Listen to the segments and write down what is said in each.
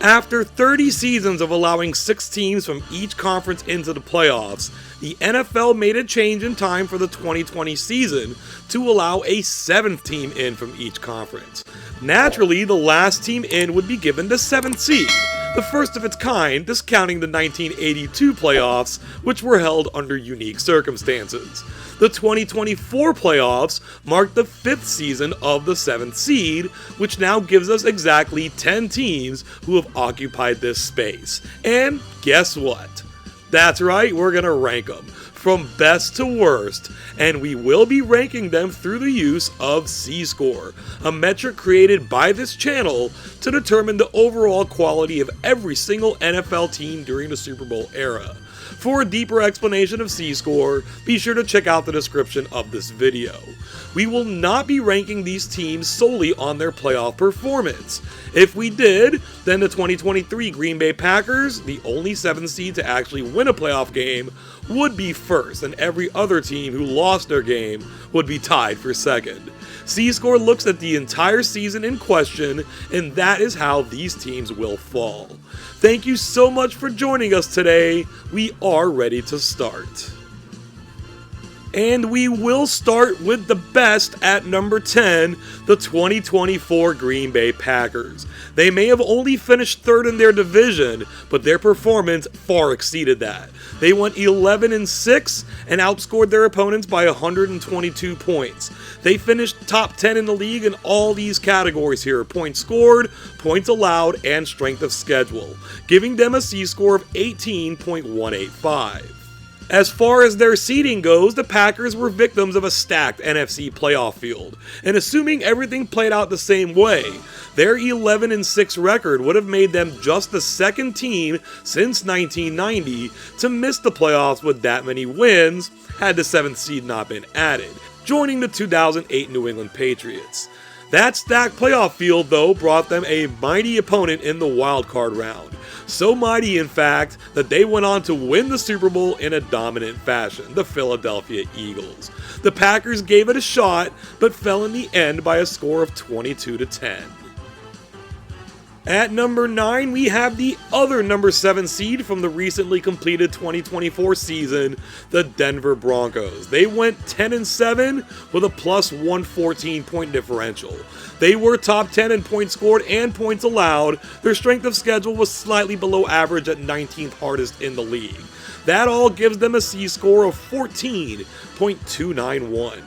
After 30 seasons of allowing 6 teams from each conference into the playoffs, the NFL made a change in time for the 2020 season to allow a 7th team in from each conference. Naturally, the last team in would be given the 7th seed, the first of its kind, discounting the 1982 playoffs, which were held under unique circumstances. The 2024 playoffs mark the 5th season of the 7th seed, which now gives us exactly 10 teams who have occupied this space. And guess what? That's right, we're going to rank them from best to worst, and we will be ranking them through the use of C-Score, a metric created by this channel to determine the overall quality of every single NFL team during the Super Bowl era. For a deeper explanation of C-Score, be sure to check out the description of this video. We will not be ranking these teams solely on their playoff performance. If we did, then the 2023 Green Bay Packers, the only 7th seed to actually win a playoff game, would be first, and every other team who lost their game would be tied for second. C-Score looks at the entire season in question, and that is how these teams will fall. Thank you so much for joining us today. We are ready to start. And we will start with the best at number 10, the 2024 Green Bay Packers. They may have only finished 3rd in their division, but their performance far exceeded that. They went 11-6 and outscored their opponents by 122 points. They finished top 10 in the league in all these categories here: points scored, points allowed, and strength of schedule, giving them a C-score of 18.185. As far as their seeding goes, the Packers were victims of a stacked NFC playoff field, and assuming everything played out the same way, their 11-6 record would have made them just the 2nd team since 1990 to miss the playoffs with that many wins had the 7th seed not been added, joining the 2008 New England Patriots. That stacked playoff field, though, brought them a mighty opponent in the wildcard round. So mighty, in fact, that they went on to win the Super Bowl in a dominant fashion, the Philadelphia Eagles. The Packers gave it a shot, but fell in the end by a score of 22-10. At number 9, we have the other number 7 seed from the recently completed 2024 season, the Denver Broncos. They went 10-7 with a plus 114 point differential. They were top 10 in points scored and points allowed. Their strength of schedule was slightly below average at 19th hardest in the league. That all gives them a C-score of 14.291.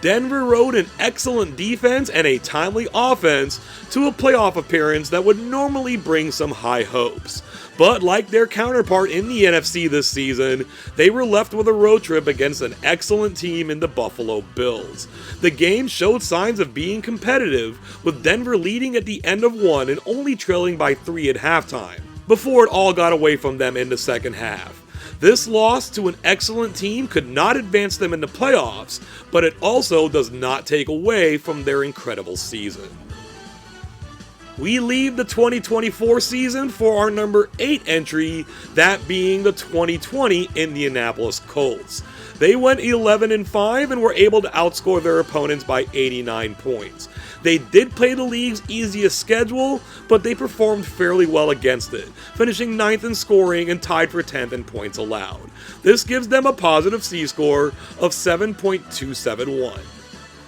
Denver rode an excellent defense and a timely offense to a playoff appearance that would normally bring some high hopes. But like their counterpart in the NFC this season, they were left with a road trip against an excellent team in the Buffalo Bills. The game showed signs of being competitive, with Denver leading at the end of one and only trailing by 3 at halftime, before it all got away from them in the second half. This loss to an excellent team could not advance them in the playoffs, but it also does not take away from their incredible season. We leave the 2024 season for our number 8 entry, that being the 2020 Indianapolis Colts. They went 11-5 and were able to outscore their opponents by 89 points. They did play the league's easiest schedule, but they performed fairly well against it, finishing 9th in scoring and tied for 10th in points allowed. This gives them a positive C-score of 7.271.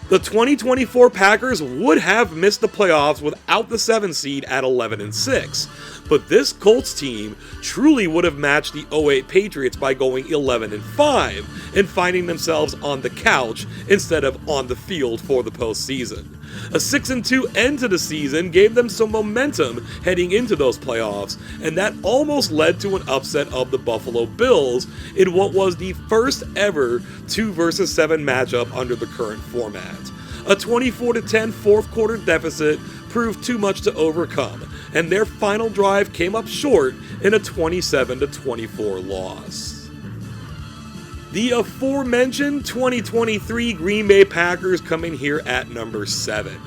The 2024 Packers would have missed the playoffs without the 7th seed at 11-6, but this Colts team truly would have matched the 2008 Patriots by going 11-5 and finding themselves on the couch instead of on the field for the postseason. A 6-2 end to the season gave them some momentum heading into those playoffs, and that almost led to an upset of the Buffalo Bills in what was the first ever 2 versus 7 matchup under the current format. A 24-10 fourth quarter deficit proved too much to overcome, and their final drive came up short in a 27-24 loss. The aforementioned 2023 Green Bay Packers come in here at number 7.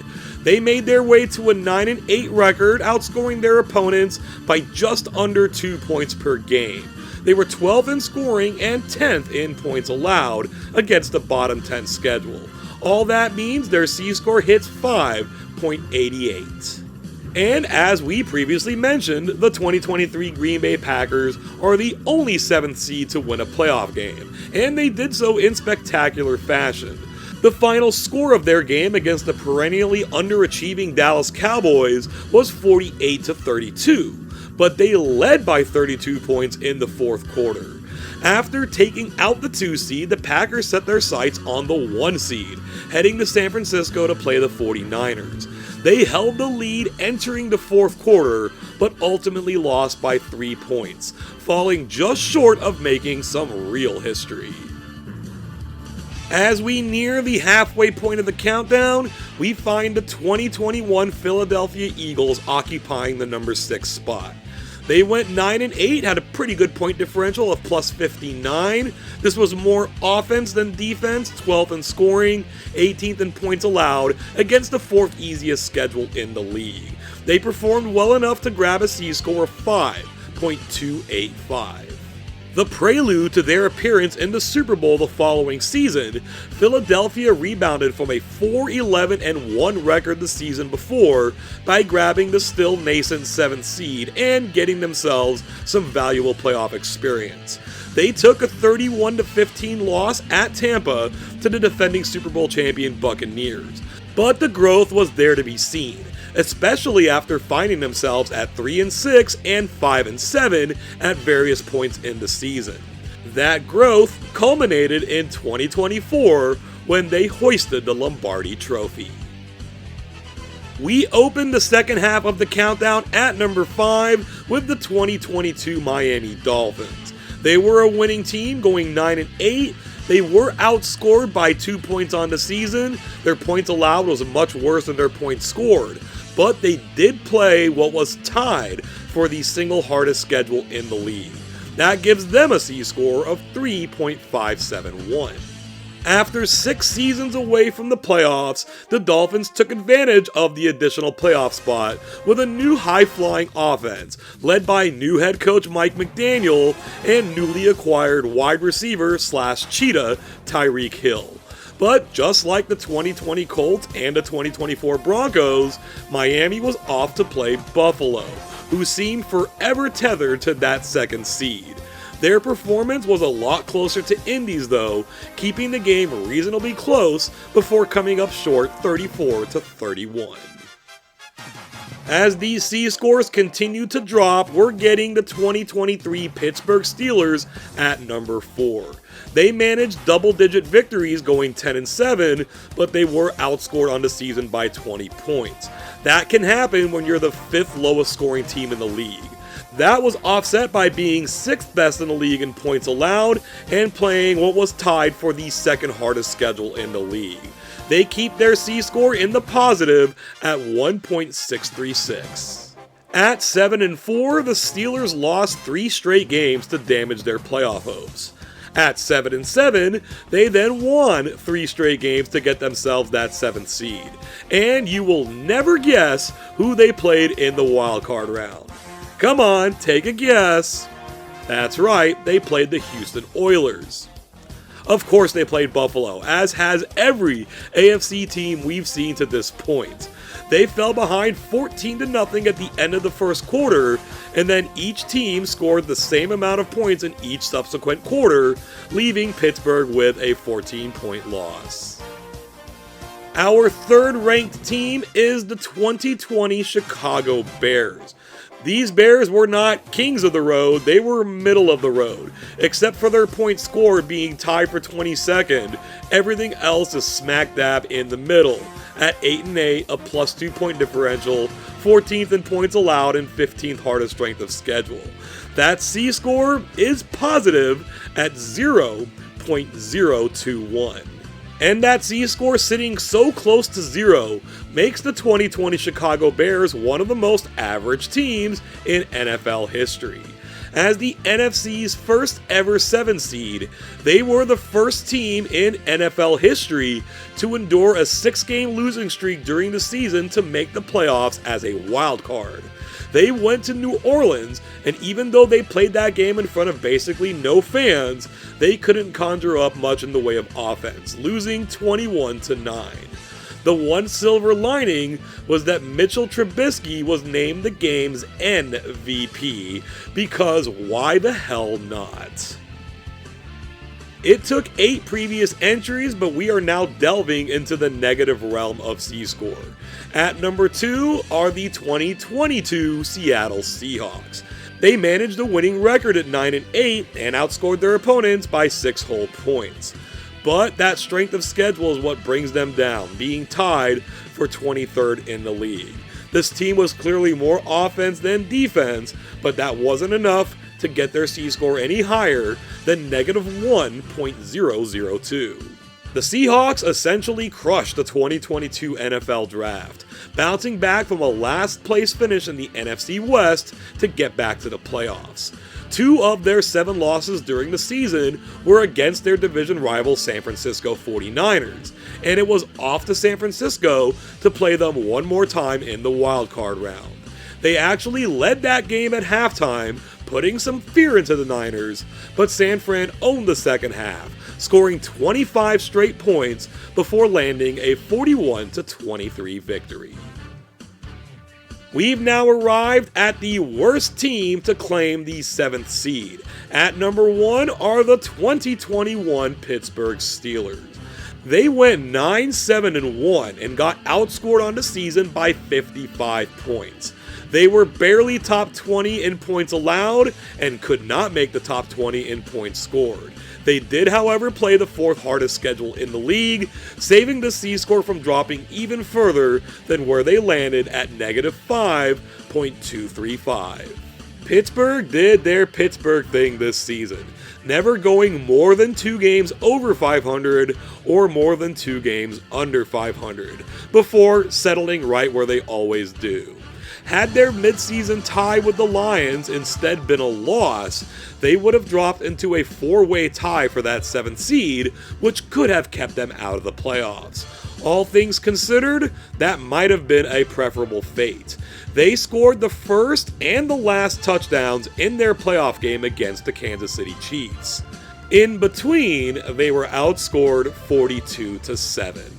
They made their way to a 9-8 record, outscoring their opponents by just under 2 points per game. They were 12th in scoring and 10th in points allowed against the bottom 10 schedule. All that means their C-score hits 5.88. And as we previously mentioned, the 2023 Green Bay Packers are the only 7th seed to win a playoff game, and they did so in spectacular fashion. The final score of their game against the perennially underachieving Dallas Cowboys was 48-32, but they led by 32 points in the fourth quarter. After taking out the 2 seed, the Packers set their sights on the 1 seed, heading to San Francisco to play the 49ers. They held the lead entering the fourth quarter, but ultimately lost by 3 points, falling just short of making some real history. As we near the halfway point of the countdown, we find the 2021 Philadelphia Eagles occupying the number 6 spot. They went 9-8, had a pretty good point differential of plus 59. This was more offense than defense, 12th in scoring, 18th in points allowed, against the 4th easiest schedule in the league. They performed well enough to grab a C-score of 5.285. The prelude to their appearance in the Super Bowl the following season, Philadelphia rebounded from a 4-11-1 record the season before by grabbing the still nascent 7th seed and getting themselves some valuable playoff experience. They took a 31-15 loss at Tampa to the defending Super Bowl champion Buccaneers, but the growth was there to be seen, especially after finding themselves at 3-6 and 5-7 at various points in the season. That growth culminated in 2024 when they hoisted the Lombardi Trophy. We opened the second half of the countdown at number 5 with the 2022 Miami Dolphins. They were a winning team going 9-8. They were outscored by 2 points on the season. Their points allowed was much worse than their points scored, but they did play what was tied for the single hardest schedule in the league. That gives them a C-score of 3.571. After 6 seasons away from the playoffs, the Dolphins took advantage of the additional playoff spot with a new high-flying offense, led by new head coach Mike McDaniel and newly acquired wide receiver / cheetah Tyreek Hill. But just like the 2020 Colts and the 2024 Broncos, Miami was off to play Buffalo, who seemed forever tethered to that 2nd seed. Their performance was a lot closer to Indy's though, keeping the game reasonably close before coming up short 34-31. As these C-scores continue to drop, we're getting the 2023 Pittsburgh Steelers at number 4. They managed double-digit victories going 10-7, but they were outscored on the season by 20 points. That can happen when you're the 5th lowest scoring team in the league. That was offset by being 6th best in the league in points allowed and playing what was tied for the 2nd hardest schedule in the league. They keep their C-score in the positive at 1.636. At 7-4, the Steelers lost 3 straight games to damage their playoff hopes. At 7-7, they then won 3 straight games to get themselves that 7th seed. And you will never guess who they played in the wildcard round. Come on, take a guess. That's right, they played the Houston Oilers. Of course they played Buffalo, as has every AFC team we've seen to this point. They fell behind 14-0 at the end of the first quarter, and then each team scored the same amount of points in each subsequent quarter, leaving Pittsburgh with a 14-point loss. Our 3rd ranked team is the 2020 Chicago Bears. These Bears were not kings of the road, they were middle of the road. Except for their points scored being tied for 22nd, everything else is smack dab in the middle. At 8-8, a plus 2 point differential, 14th in points allowed, and 15th hardest strength of schedule. That C-score is positive at 0.021. And that Z-score sitting so close to 0 makes the 2020 Chicago Bears one of the most average teams in NFL history. As the NFC's first ever 7 seed, they were the first team in NFL history to endure a 6-game losing streak during the season to make the playoffs as a wild card. They went to New Orleans, and even though they played that game in front of basically no fans, they couldn't conjure up much in the way of offense, losing 21-9. The one silver lining was that Mitchell Trubisky was named the game's MVP, because why the hell not? It took 8 previous entries, but we are now delving into the negative realm of C-score. At number 2 are the 2022 Seattle Seahawks. They managed a winning record at 9-8 and outscored their opponents by 6 whole points. But that strength of schedule is what brings them down, being tied for 23rd in the league. This team was clearly more offense than defense, but that wasn't enough to get their C-score any higher than negative 1.002. The Seahawks essentially crushed the 2022 NFL Draft, bouncing back from a last place finish in the NFC West to get back to the playoffs. 2 of their 7 losses during the season were against their division rival San Francisco 49ers, and it was off to San Francisco to play them one more time in the wildcard round. They actually led that game at halftime, putting some fear into the Niners, but San Fran owned the second half, scoring 25 straight points before landing a 41-23 victory. We've now arrived at the worst team to claim the 7th seed. At number 1 are the 2021 Pittsburgh Steelers. They went 9-7-1 and got outscored on the season by 55 points. They were barely top 20 in points allowed and could not make the top 20 in points scored. They did, however, play the 4th hardest schedule in the league, saving the C-score from dropping even further than where they landed at negative 5.235. Pittsburgh did their Pittsburgh thing this season, never going more than 2 games over 500 or more than 2 games under 500, before settling right where they always do. Had their midseason tie with the Lions instead been a loss, they would have dropped into a 4-way tie for that 7th seed, which could have kept them out of the playoffs. All things considered, that might have been a preferable fate. They scored the first and the last touchdowns in their playoff game against the Kansas City Chiefs. In between, they were outscored 42-7.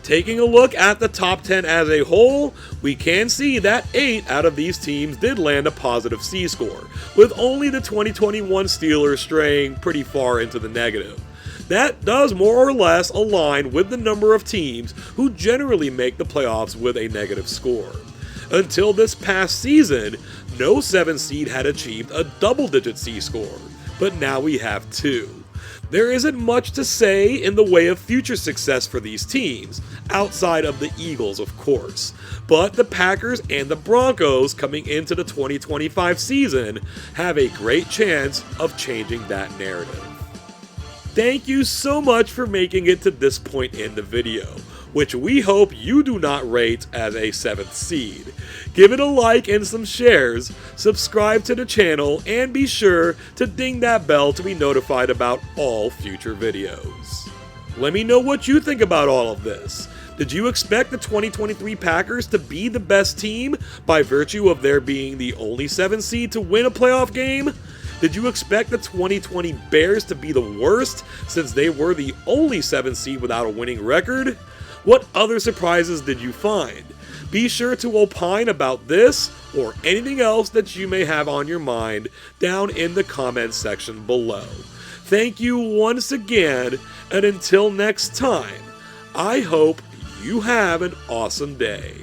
Taking a look at the top 10 as a whole, we can see that 8 out of these teams did land a positive C-score, with only the 2021 Steelers straying pretty far into the negative. That does more or less align with the number of teams who generally make the playoffs with a negative score. Until this past season, no 7 seed had achieved a double-digit C-score, but now we have 2. There isn't much to say in the way of future success for these teams, outside of the Eagles, of course, but the Packers and the Broncos coming into the 2025 season have a great chance of changing that narrative. Thank you so much for making it to this point in the video, which we hope you do not rate as a 7th seed. Give it a like and some shares, subscribe to the channel, and be sure to ding that bell to be notified about all future videos. Let me know what you think about all of this. Did you expect the 2023 Packers to be the best team by virtue of their being the only 7th seed to win a playoff game? Did you expect the 2020 Bears to be the worst since they were the only 7th seed without a winning record? What other surprises did you find? Be sure to opine about this or anything else that you may have on your mind down in the comments section below. Thank you once again, and until next time, I hope you have an awesome day.